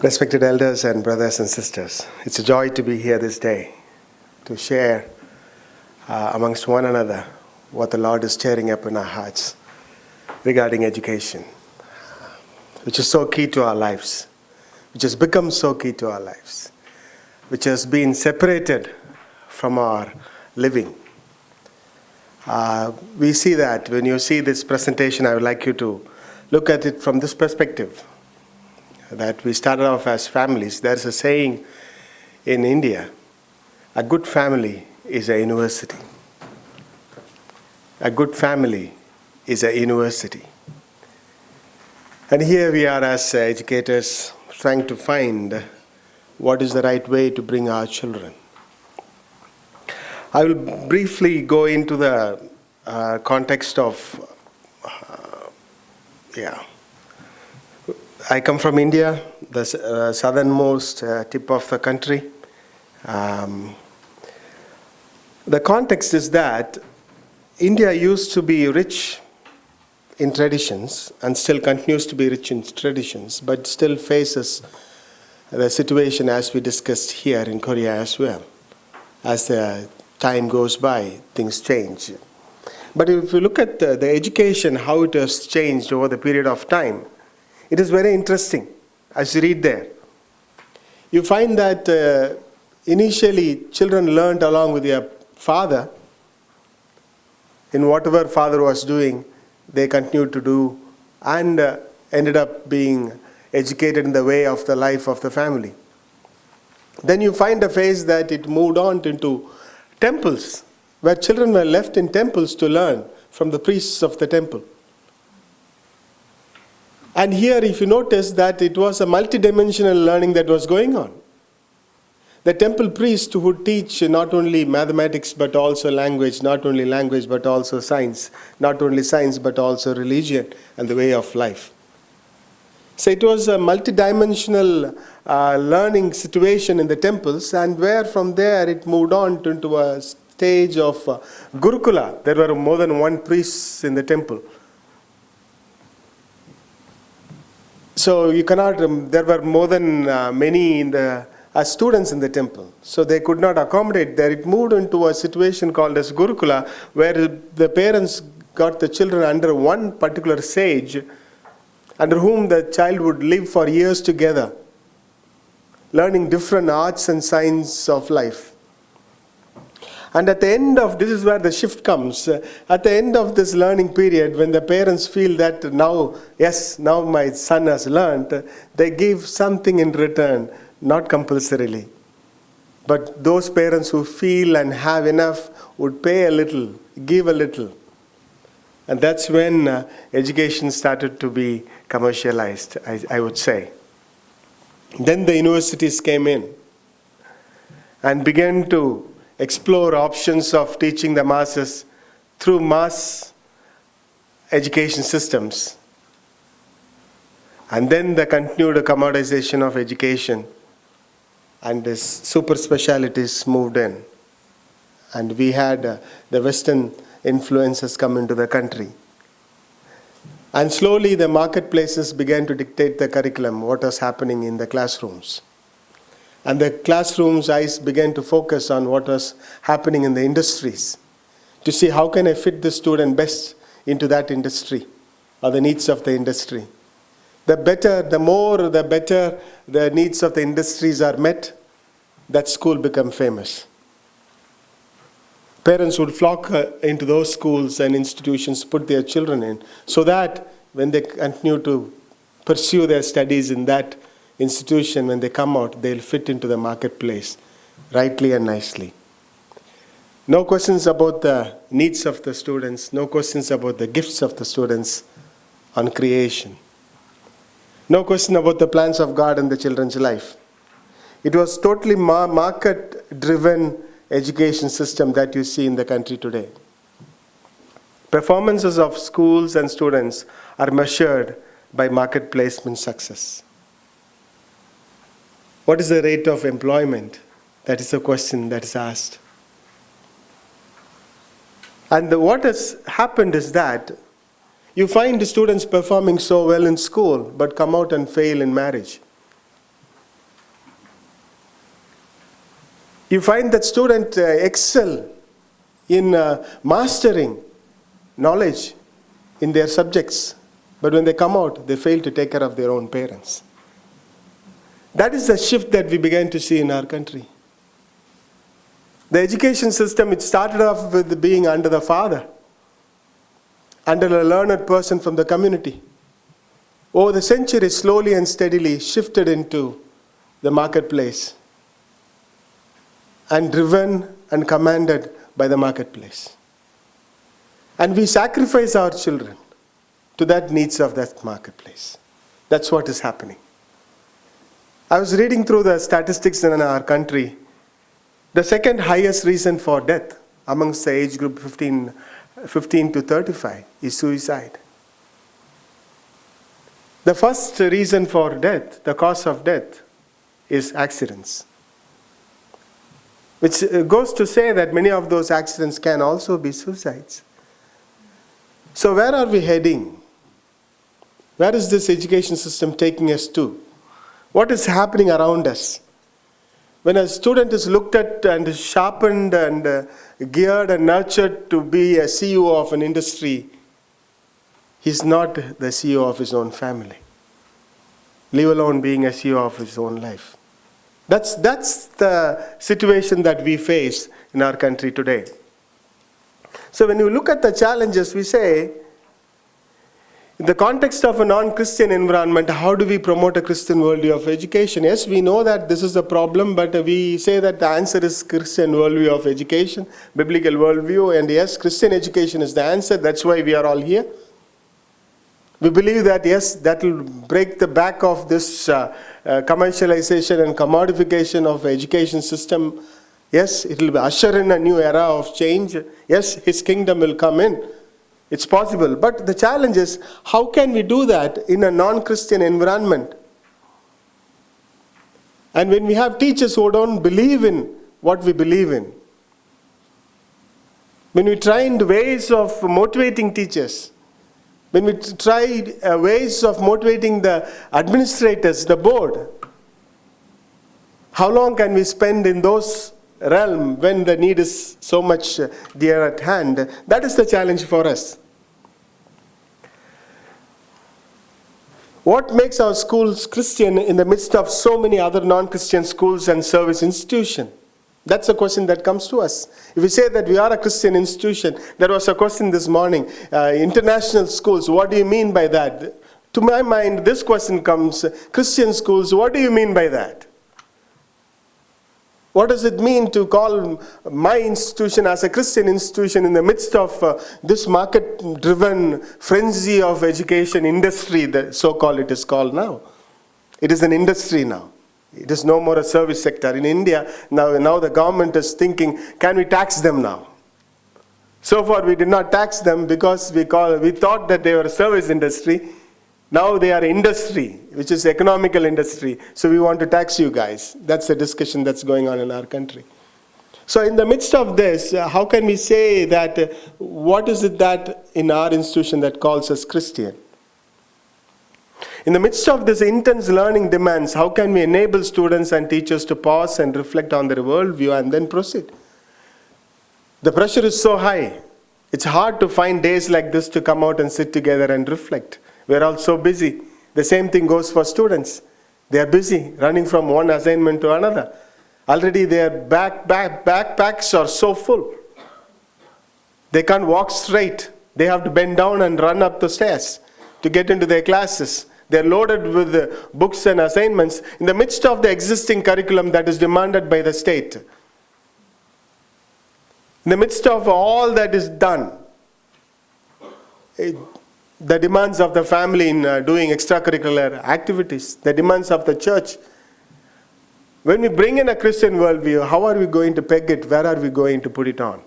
Respected elders and brothers and sisters, it's a joy to be here this day to share amongst one another what the Lord is stirring up in our hearts regarding education, which is so key to our lives, which has become so key to our lives, which has been separated from our living. We see that when you see this presentation, I would like you to look at it from this perspective, that we started off as families. There's a saying in India, a good family is a university. A good family is a university. And here we are as educators trying to find what is the right way to bring our children. I will briefly go into the context of, I come from India, the southernmost tip of the country. The context is that India used to be rich in traditions and still continues to be rich in traditions, but still faces the situation as we discussed here in Korea as well. As the time goes by, things change. But if you look at the education, how it has changed over the period of time, it is very interesting as you read there. You find that initially children learned along with their father. In whatever father was doing, they continued to do and ended up being educated in the way of the life of the family. Then you find a phase that it moved on into temples, where children were left in temples to learn from the priests of the temple. And here, if you notice that it was a multidimensional learning that was going on. The temple priest would teach not only mathematics but also language, not only language but also science, not only science but also religion and the way of life. So it was a multidimensional learning situation in the temples, and where from there it moved on into a stage of Gurukula. There were more than one priest in the temple. So you cannot, there were more than many as students in the temple. So they could not accommodate there. It moved into a situation called as Gurukula, where the parents got the children under one particular sage, under whom the child would live for years together, learning different arts and science of life. And at the end of, this is where the shift comes, at the end of this learning period, when the parents feel that now my son has learned, they give something in return, not compulsorily. But those parents who feel and have enough would pay a little, give a little. And that's when education started to be commercialized, I would say. Then the universities came in and began to explore options of teaching the masses through mass education systems. And then the continued commoditization of education and this super specialities moved in. And we had the Western influences come into the country. And slowly the marketplaces began to dictate the curriculum, what was happening in the classrooms. And the classroom's eyes began to focus on what was happening in the industries, to see how can I fit the student best into that industry or the needs of the industry. The more the needs of the industries are met, that school becomes famous. Parents would flock into those schools and institutions, put their children in, so that when they continue to pursue their studies in that institution, when they come out, they'll fit into the marketplace rightly and nicely. No questions about the needs of the students, no questions about the gifts of the students on creation. No question about the plans of God in the children's life. It was totally market-driven education system that you see in the country today. Performances of schools and students are measured by market placement success. What is the rate of employment? That is a question that is asked. And what has happened is that you find the students performing so well in school, but come out and fail in marriage. You find that students excel in mastering knowledge in their subjects. But when they come out, they fail to take care of their own parents. That is the shift that we began to see in our country. The education system, it started off with being under the father, under a learned person from the community. Over the centuries, slowly and steadily shifted into the marketplace and driven and commanded by the marketplace. And we sacrifice our children to that needs of that marketplace. That's what is happening. I was reading through the statistics in our country. The second highest reason for death amongst the age group 15 to 35 is suicide. The first reason for death, the cause of death, is accidents. Which goes to say that many of those accidents can also be suicides. So where are we heading? Where is this education system taking us to? What is happening around us? When a student is looked at and sharpened and geared and nurtured to be a CEO of an industry, he's not the CEO of his own family, leave alone being a CEO of his own life. That's the situation that we face in our country today. So when you look at the challenges, we say, in the context of a non-Christian environment, how do we promote a Christian worldview of education? Yes, we know that this is a problem, but we say that the answer is Christian worldview of education, biblical worldview, and yes, Christian education is the answer. That's why we are all here. We believe that, yes, that will break the back of this commercialization and commodification of the education system. Yes, it will usher in a new era of change. Yes, His kingdom will come in. It's possible. But the challenge is, how can we do that in a non-Christian environment? And when we have teachers who don't believe in what we believe in, when we try ways of motivating teachers, when we try ways of motivating the administrators, the board, how long can we spend in those realm when the need is so much dear at hand? That is the challenge for us. What makes our schools Christian in the midst of so many other non-Christian schools and service institutions? That's a question that comes to us. If we say that we are a Christian institution, there was a question this morning, international schools, what do you mean by that? To my mind, this question comes, Christian schools, what do you mean by that? What does it mean to call my institution as a Christian institution in the midst of this market-driven frenzy of education industry, that so-called it is called now? It is an industry now. It is no more a service sector. In India, now the government is thinking, can we tax them now? So far we did not tax them because we thought that they were a service industry. Now they are industry, which is economical industry. So we want to tax you guys. That's the discussion that's going on in our country. So in the midst of this, how can we say that, what is it that in our institution that calls us Christian? In the midst of this intense learning demands, how can we enable students and teachers to pause and reflect on their worldview and then proceed? The pressure is so high. It's hard to find days like this to come out and sit together and reflect. We're all so busy. The same thing goes for students. They are busy running from one assignment to another. Already their backpacks are so full. They can't walk straight. They have to bend down and run up the stairs to get into their classes. They're loaded with books and assignments in the midst of the existing curriculum that is demanded by the state. In the midst of all that is done, the demands of the family in doing extracurricular activities, the demands of the church. When we bring in a Christian worldview, how are we going to peg it? Where are we going to put it on?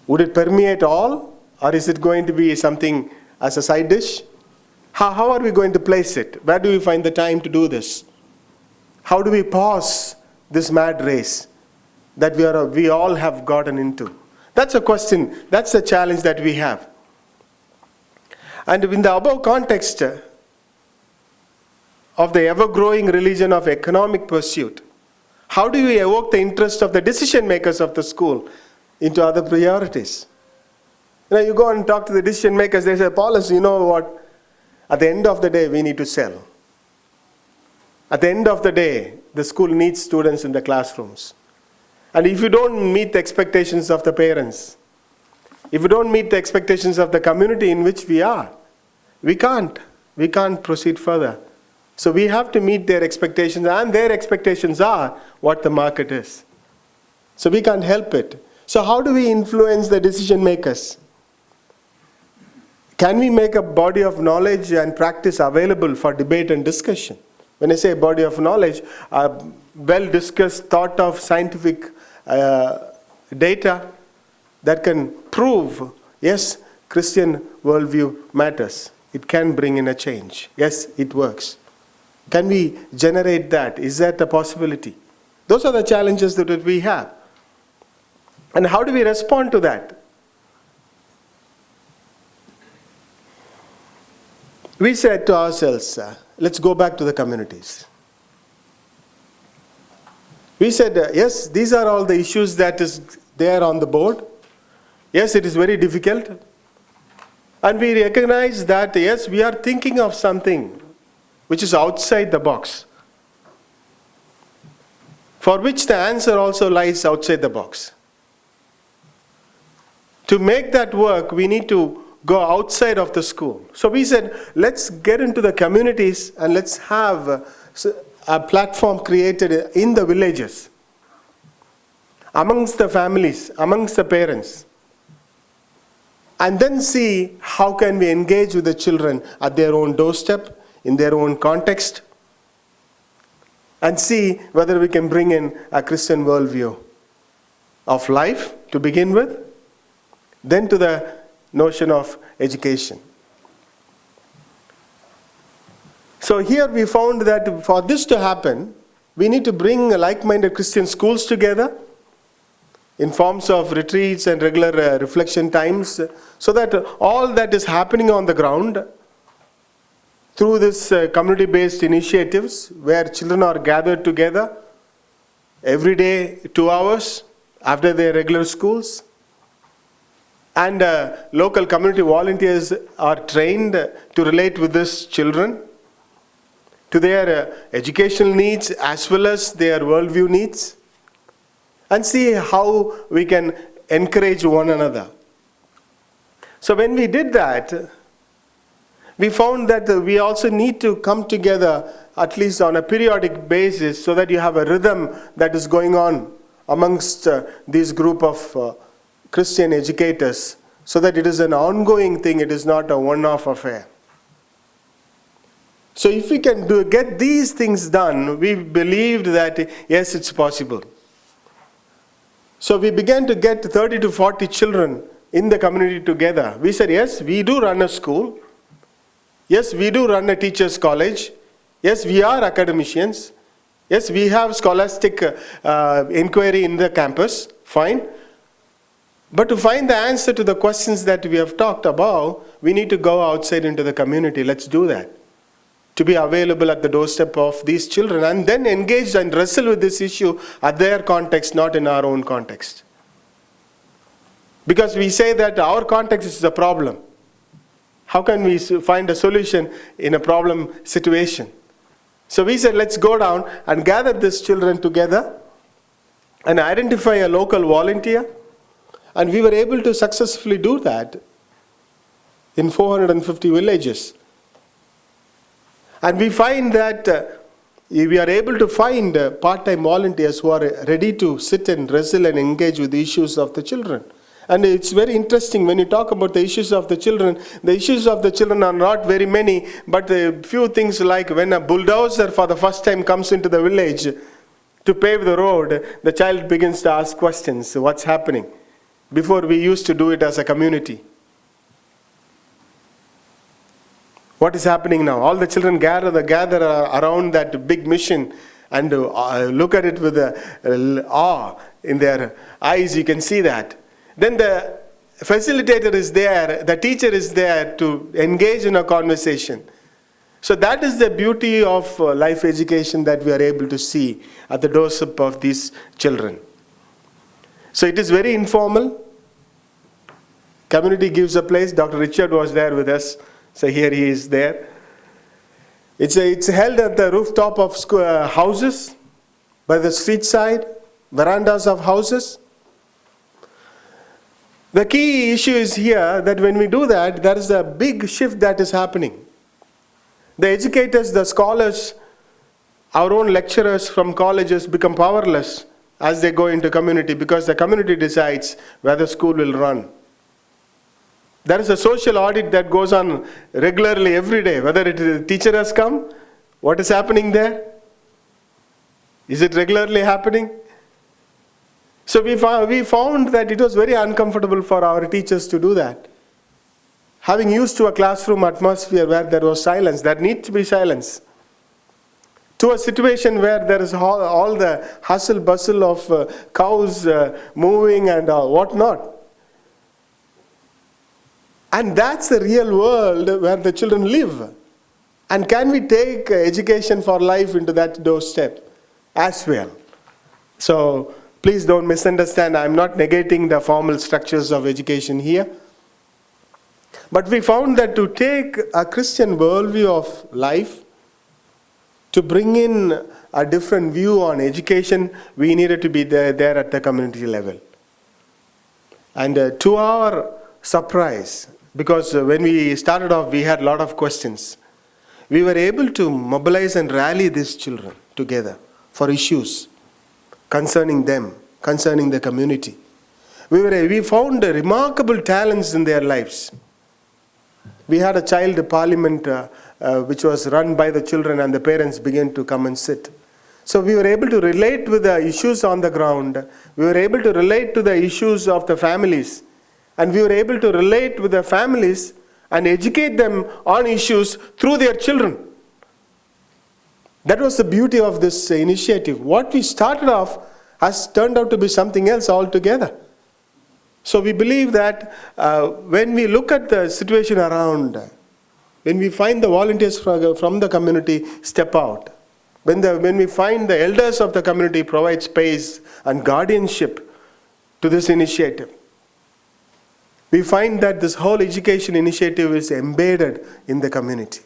Would it permeate all? Or is it going to be something as a side dish? How are we going to place it? Where do we find the time to do this? How do we pause this mad race that we all have gotten into? That's a question. That's a challenge that we have. And in the above context of the ever-growing religion of economic pursuit, How do we evoke the interest of the decision makers of the school into other priorities? You go and talk to the decision makers, they say, Paulus, you know what? At the end of the day, we need to sell. At the end of the day, the school needs students in the classrooms. And if you don't meet the expectations of the parents, if you don't meet the expectations of the community in which we are, we can't proceed further. So we have to meet their expectations, and their expectations are what the market is. So we can't help it. So how do we influence the decision makers? Can we make a body of knowledge and practice available for debate and discussion? When I say body of knowledge, well-discussed, thought-of scientific data that can prove, yes, Christian worldview matters. It can bring in a change. Yes, it works. Can we generate that? Is that a possibility? Those are the challenges that we have. And how do we respond to that? We said to ourselves, let's go back to the communities. We said, yes, these are all the issues that is there on the board. Yes, it is very difficult. And we recognize that, yes, we are thinking of something which is outside the box, for which the answer also lies outside the box. To make that work, we need to go outside of the school. So we said, let's get into the communities and let's have a platform created in the villages, amongst the families, amongst the parents, and then see how can we engage with the children at their own doorstep, in their own context, and see whether we can bring in a Christian worldview of life to begin with, then to the notion of education. So here we found that for this to happen, we need to bring like-minded Christian schools together in forms of retreats and regular reflection times, so that all that is happening on the ground through this community-based initiatives where children are gathered together every day 2 hours after their regular schools, and local community volunteers are trained to relate with these children to their educational needs as well as their worldview needs, and see how we can encourage one another. So when we did that, we found that we also need to come together at least on a periodic basis so that you have a rhythm that is going on amongst this group of Christian educators, so that it is an ongoing thing, it is not a one-off affair. So if we can get these things done, we believed that yes, it's possible. So we began to get 30 to 40 children in the community together. We said, yes, we do run a school. Yes, we do run a teacher's college. Yes, we are academicians. Yes, we have scholastic inquiry in the campus. Fine. But to find the answer to the questions that we have talked about, we need to go outside into the community. Let's do that. To be available at the doorstep of these children and then engage and wrestle with this issue at their context, not in our own context. Because we say that our context is the problem. How can we find a solution in a problem situation? So we said, let's go down and gather these children together and identify a local volunteer. And we were able to successfully do that in 450 villages. And we find that we are able to find part-time volunteers who are ready to sit and wrestle and engage with the issues of the children. And it's very interesting when you talk about the issues of the children are not very many, but a few things like when a bulldozer for the first time comes into the village to pave the road, the child begins to ask questions. What's happening? Before we used to do it as a community. What is happening now? All the children gather around that big mission and look at it with awe in their eyes. You can see that. Then the facilitator is there, the teacher is there to engage in a conversation. So that is the beauty of life education that we are able to see at the doorstep of these children. So it is very informal. Community gives a place. Dr. Richard was there with us. So here he is there. It's held at the rooftop of houses, by the street side, verandas of houses. The key issue is here that when we do that, there is a big shift that is happening. The educators, the scholars, our own lecturers from colleges become powerless as they go into community because the community decides where the school will run. There is a social audit that goes on regularly every day, whether it is a teacher has come, what is happening there? Is it regularly happening? So we found that it was very uncomfortable for our teachers to do that. Having used to a classroom atmosphere where there was silence, there needs to be silence, to a situation where there is all the hustle bustle of cows moving and whatnot. And that's the real world where the children live. And can we take education for life into that doorstep as well? So please don't misunderstand. I'm not negating the formal structures of education here. But we found that to take a Christian worldview of life, to bring in a different view on education, we needed to be there at the community level. And to our surprise, because when we started off, we had a lot of questions. We were able to mobilize and rally these children together for issues concerning them, concerning the community. We found remarkable talents in their lives. We had a child parliament which was run by the children, and the parents began to come and sit. So we were able to relate with the issues on the ground. We were able to relate to the issues of the families. And we were able to relate with the families and educate them on issues through their children. That was the beauty of this initiative. What we started off has turned out to be something else altogether. So we believe that when we look at the situation around, when we find the volunteers from the community step out, when we find the elders of the community provide space and guardianship to this initiative, we find that this whole education initiative is embedded in the community.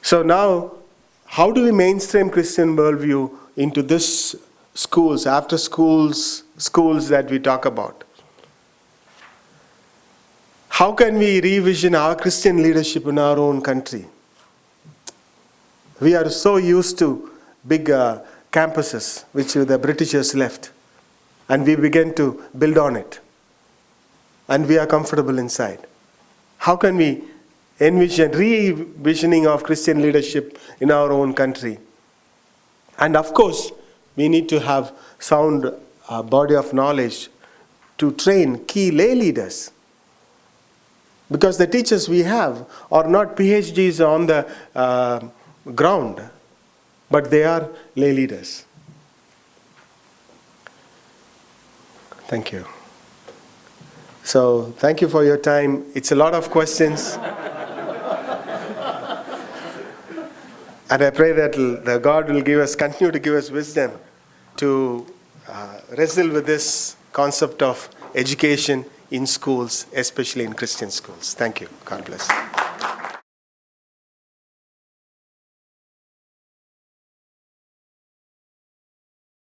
So now, how do we mainstream Christian worldview into this schools, after schools that we talk about? How can we revision our Christian leadership in our own country? We are so used to big campuses which the Britishers left, and we began to build on it. And we are comfortable inside. How can we envision re-visioning of Christian leadership in our own country? And of course, we need to have sound body of knowledge to train key lay leaders. Because the teachers we have are not PhDs on the ground, but they are lay leaders. Thank you. So thank you for your time. It's a lot of questions. And I pray that the God will continue to give us wisdom to wrestle with this concept of education in schools, especially in Christian schools. Thank you. God bless.